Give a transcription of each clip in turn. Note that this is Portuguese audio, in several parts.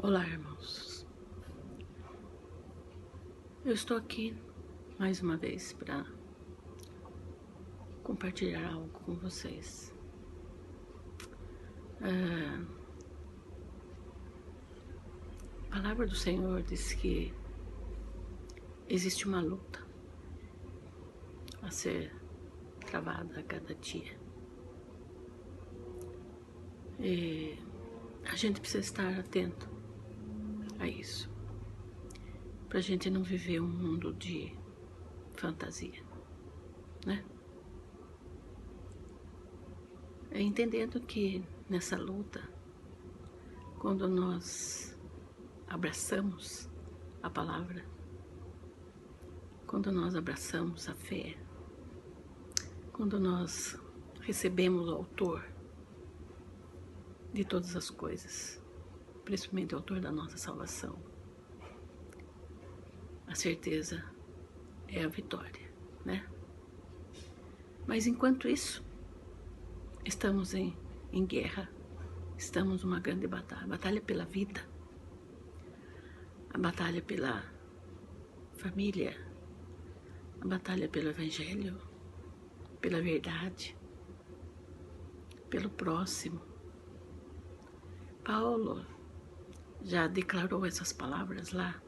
Olá, irmãos. Eu estou aqui mais uma vez para compartilhar algo com vocês. A palavra do Senhor diz que existe uma luta a ser travada a cada dia. E a gente precisa estar atento a isso, para a gente não viver um mundo de fantasia, né? Entendendo que nessa luta, quando nós abraçamos a palavra, quando nós abraçamos a fé, quando nós recebemos o autor de todas as coisas, principalmente o autor da nossa salvação, a certeza é a vitória, né? Mas enquanto isso, estamos em guerra, estamos numa grande batalha pela vida, a batalha pela família, a batalha pelo evangelho, pela verdade, pelo próximo. Paulo já declarou essas palavras lá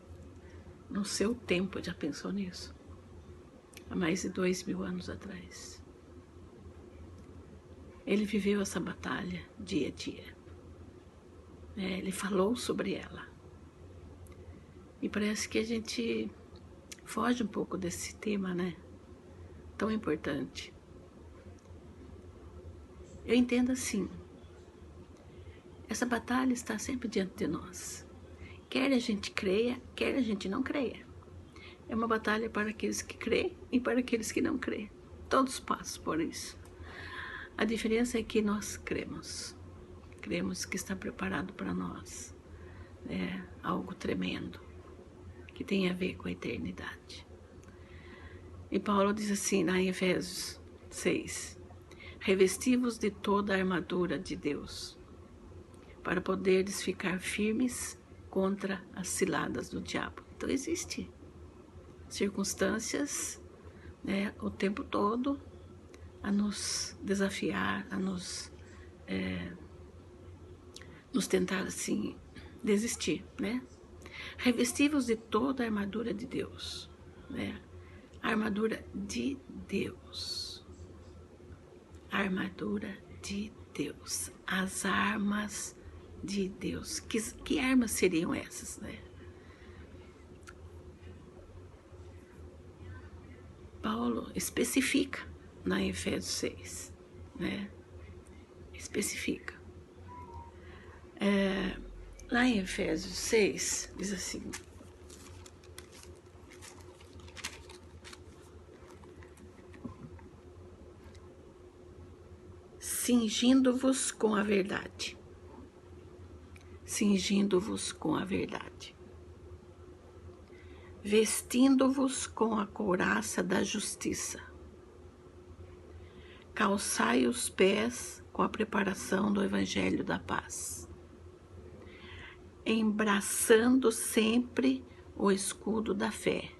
no seu tempo, já pensou nisso? Há mais de 2000 anos atrás. Ele viveu essa batalha dia a dia. Ele falou sobre ela. E parece que a gente foge um pouco desse tema, né? Tão importante. Eu entendo assim. Essa batalha está sempre diante de nós. Quer a gente creia, quer a gente não creia. É uma batalha para aqueles que creem e para aqueles que não creem. Todos passam por isso. A diferença é que nós cremos. Cremos que está preparado para nós. Algo tremendo, que tem a ver com a eternidade. E Paulo diz assim, lá em Efésios 6, revesti-vos de toda a armadura de Deus, para poderes ficar firmes contra as ciladas do diabo. Então existem circunstâncias, o tempo todo, a nos desafiar, a nos tentar assim desistir, né? Revesti-vos de toda a armadura de Deus, né? A armadura de Deus. A armadura de Deus. As armas de Deus. Que armas seriam essas, né? Paulo especifica na Efésios 6, né? Especifica. Lá em Efésios 6, diz assim: cingindo-vos com a verdade. Cingindo-vos com a verdade. Vestindo-vos com a couraça da justiça. Calçai os pés com a preparação do evangelho da paz. Embraçando sempre o escudo da fé,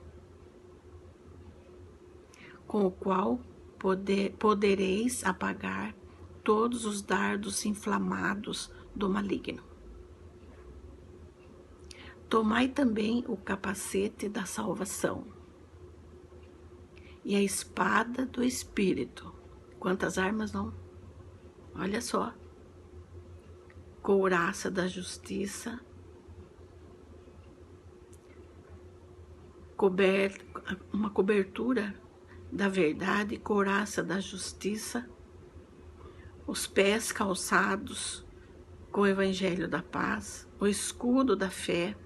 com o qual podereis apagar todos os dardos inflamados do maligno. Tomai também o capacete da salvação e a espada do Espírito. Quantas armas, não? Olha só. Couraça da justiça, uma cobertura da verdade, couraça da justiça, os pés calçados com o evangelho da paz, o escudo da fé,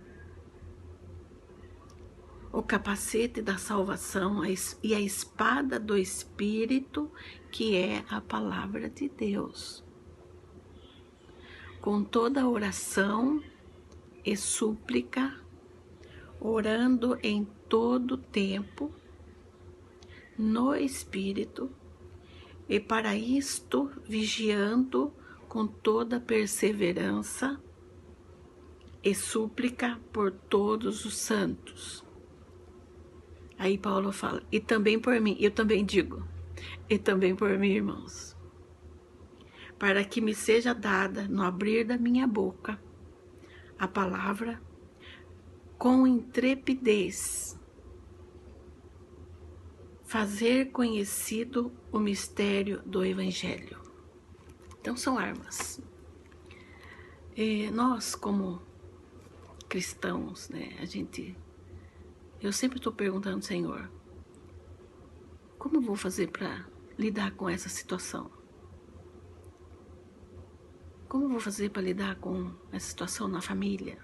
o capacete da salvação e a espada do Espírito, que é a palavra de Deus. Com toda oração e súplica, orando em todo tempo, no Espírito, e para isto vigiando com toda perseverança e súplica por todos os santos. Aí Paulo fala, e também por mim, eu também digo, e também por mim, irmãos, para que me seja dada no abrir da minha boca a palavra com intrepidez, fazer conhecido o mistério do Evangelho. Então são armas. E nós, como cristãos, né, eu sempre estou perguntando, Senhor, como eu vou fazer para lidar com essa situação? Como eu vou fazer para lidar com essa situação na família?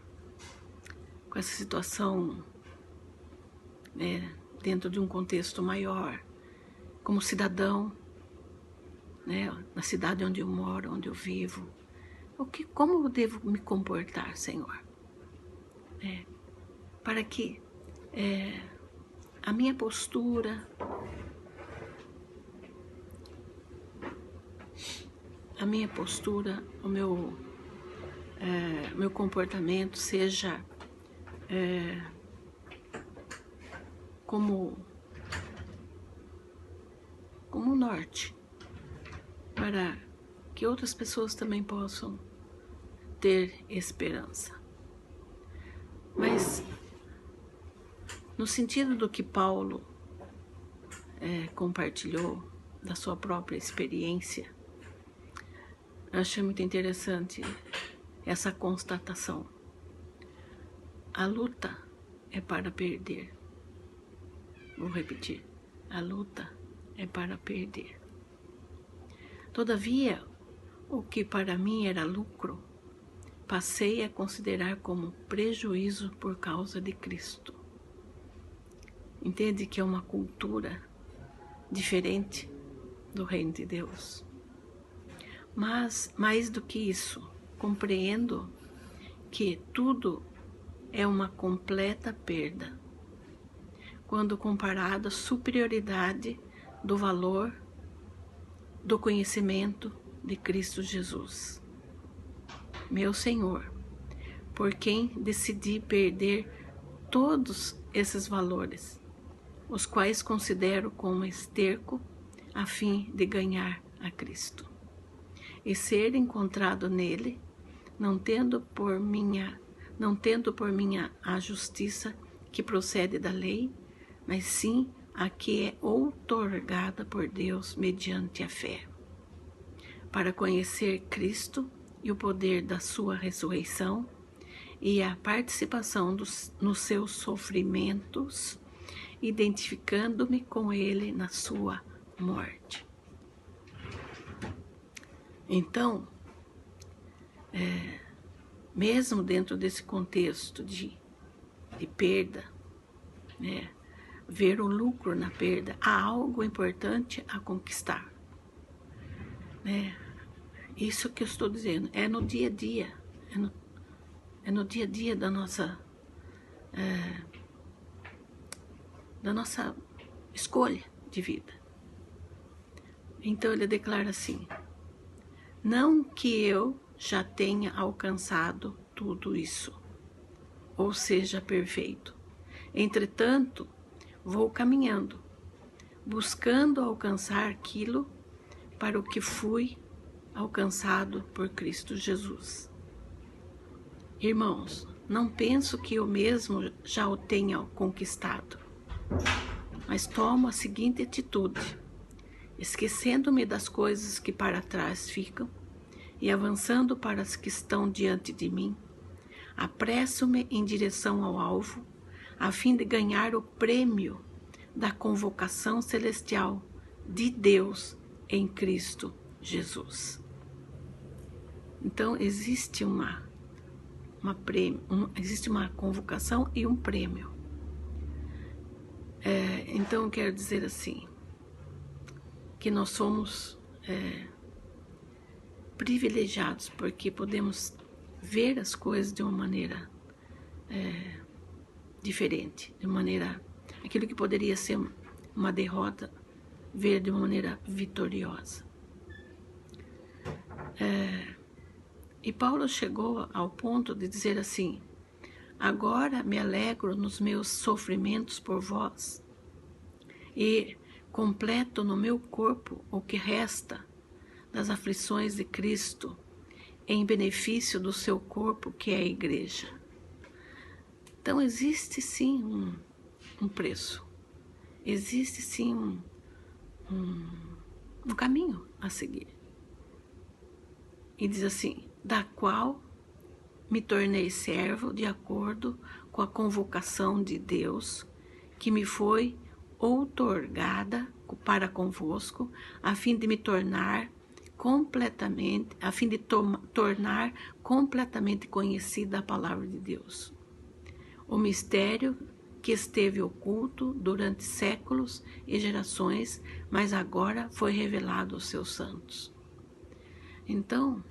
Com essa situação, né, dentro de um contexto maior, como cidadão, né, na cidade onde eu moro, onde eu vivo. Como eu devo me comportar, Senhor? Para que a minha postura, o meu comportamento seja como um norte, para que outras pessoas também possam ter esperança. Mas, no sentido do que Paulo compartilhou, da sua própria experiência, eu achei muito interessante essa constatação. A luta é para perder. Vou repetir. A luta é para perder. Todavia, o que para mim era lucro, passei a considerar como prejuízo por causa de Cristo. Entende que é uma cultura diferente do reino de Deus. Mas, mais do que isso, compreendo que tudo é uma completa perda, quando comparado à superioridade do valor do conhecimento de Cristo Jesus, meu Senhor, por quem decidi perder todos esses valores, os quais considero como esterco a fim de ganhar a Cristo e ser encontrado nele, não tendo por minha a justiça que procede da lei, mas sim a que é outorgada por Deus mediante a fé, para conhecer Cristo e o poder da sua ressurreição e a participação nos seus sofrimentos, identificando-me com ele na sua morte. Então, mesmo dentro desse contexto de perda, né, ver o lucro na perda, há algo importante a conquistar. Né? Isso que eu estou dizendo é no dia a dia, é no dia a dia da nossa escolha de vida. Então ele declara assim: não que eu já tenha alcançado tudo isso, ou seja, perfeito. Entretanto, vou caminhando, buscando alcançar aquilo para o que fui alcançado por Cristo Jesus. Irmãos, não penso que eu mesmo já o tenha conquistado, mas tomo a seguinte atitude: esquecendo-me das coisas que para trás ficam e avançando para as que estão diante de mim, apresso-me em direção ao alvo, a fim de ganhar o prêmio da convocação celestial de Deus em Cristo Jesus. Então, existe existe uma convocação e um prêmio. Então, eu quero dizer assim, que nós somos privilegiados, porque podemos ver as coisas de uma maneira diferente, de maneira, aquilo que poderia ser uma derrota, ver de uma maneira vitoriosa. E Paulo chegou ao ponto de dizer assim: agora me alegro nos meus sofrimentos por vós, e completo no meu corpo o que resta das aflições de Cristo, em benefício do seu corpo, que é a igreja. Então existe sim um preço, existe sim um caminho a seguir. E diz assim: da qual me tornei servo de acordo com a convocação de Deus, que me foi outorgada para convosco, a fim de me tornar completamente, a fim de tornar completamente conhecida a palavra de Deus. O mistério que esteve oculto durante séculos e gerações, mas agora foi revelado aos seus santos. Então,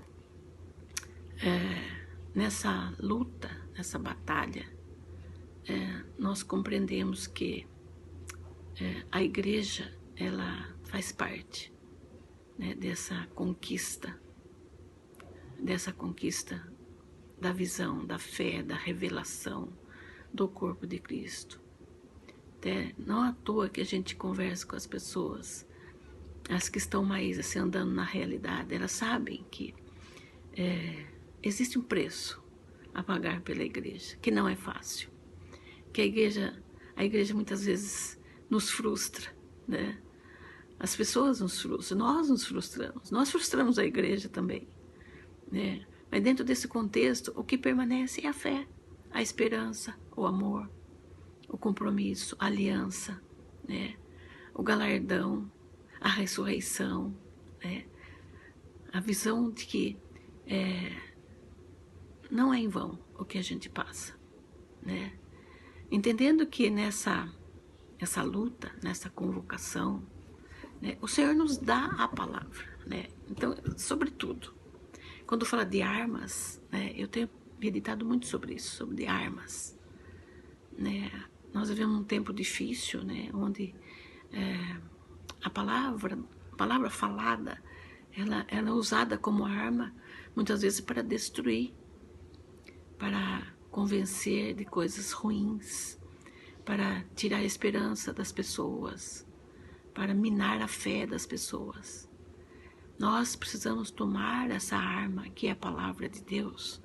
nessa luta, nessa batalha, nós compreendemos que a igreja, ela faz parte, né, dessa conquista da visão, da fé, da revelação do corpo de Cristo. Não à toa que a gente conversa com as pessoas, as que estão mais assim, andando na realidade, elas sabem que existe um preço a pagar pela igreja, que não é fácil, que a igreja muitas vezes nos frustra, né? As pessoas nos frustram, nós nos frustramos, nós frustramos a igreja também, né? Mas dentro desse contexto, o que permanece é a fé, a esperança, o amor, o compromisso, a aliança, né? O galardão, a ressurreição, né? A visão de que não é em vão o que a gente passa, né? Entendendo que nessa luta, nessa convocação, né, o Senhor nos dá a palavra, né? Então, sobretudo, quando fala de armas, né, eu tenho meditado muito sobre isso, sobre armas, né? Nós vivemos um tempo difícil, né, onde a palavra falada, ela é usada como arma, muitas vezes para destruir, para convencer de coisas ruins, para tirar a esperança das pessoas, para minar a fé das pessoas. Nós precisamos tomar essa arma, que é a palavra de Deus,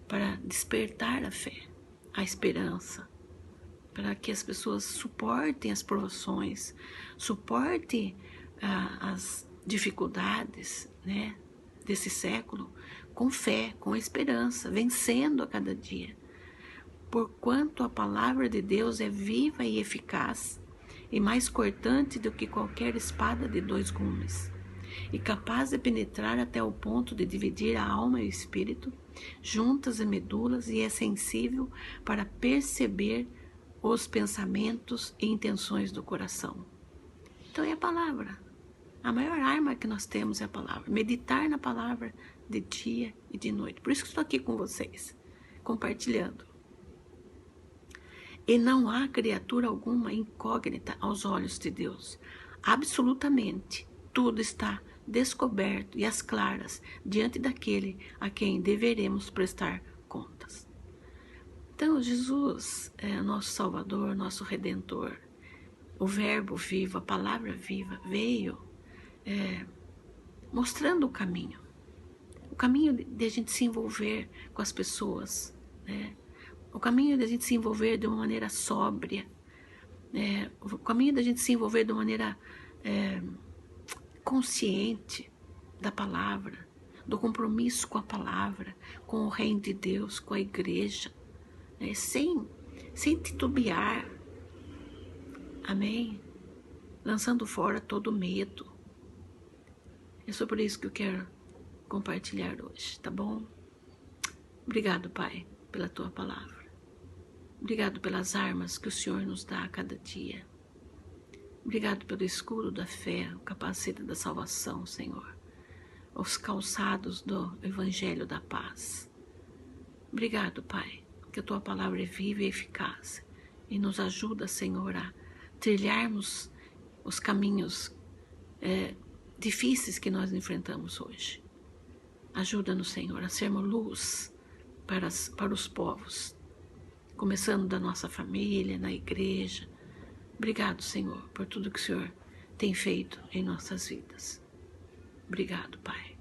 para despertar a fé, a esperança, para que as pessoas suportem as provações, suportem as dificuldades, né, desse século, com fé, com esperança, vencendo a cada dia. Porquanto a palavra de Deus é viva e eficaz, e mais cortante do que qualquer espada de 2 gumes, e capaz de penetrar até o ponto de dividir a alma e o espírito, juntas e medulas, e é sensível para perceber os pensamentos e intenções do coração. Então é a palavra. A maior arma que nós temos é a palavra. Meditar na palavra de dia e de noite. Por isso que estou aqui com vocês, compartilhando. E não há criatura alguma incógnita aos olhos de Deus. Absolutamente, tudo está descoberto e às claras diante daquele a quem deveremos prestar contas. Então, Jesus é nosso Salvador, nosso Redentor. O Verbo vivo, a palavra viva, veio mostrando o caminho de a gente se envolver com as pessoas, né? O caminho de a gente se envolver de uma maneira sóbria, o caminho de a gente se envolver de uma maneira consciente da palavra, do compromisso com a palavra, com o reino de Deus, com a igreja, né? sem titubear, amém? Lançando fora todo medo. É sobre isso que eu quero compartilhar hoje, tá bom? Obrigado, Pai, pela tua palavra. Obrigado pelas armas que o Senhor nos dá a cada dia. Obrigado pelo escudo da fé, o capacete da salvação, Senhor. Os calçados do Evangelho da paz. Obrigado, Pai, que a tua palavra é viva e eficaz e nos ajuda, Senhor, a trilharmos os caminhos difíceis que nós enfrentamos hoje. Ajuda-nos, Senhor, a sermos luz para os povos, começando da nossa família, na igreja. Obrigado, Senhor, por tudo que o Senhor tem feito em nossas vidas. Obrigado, Pai.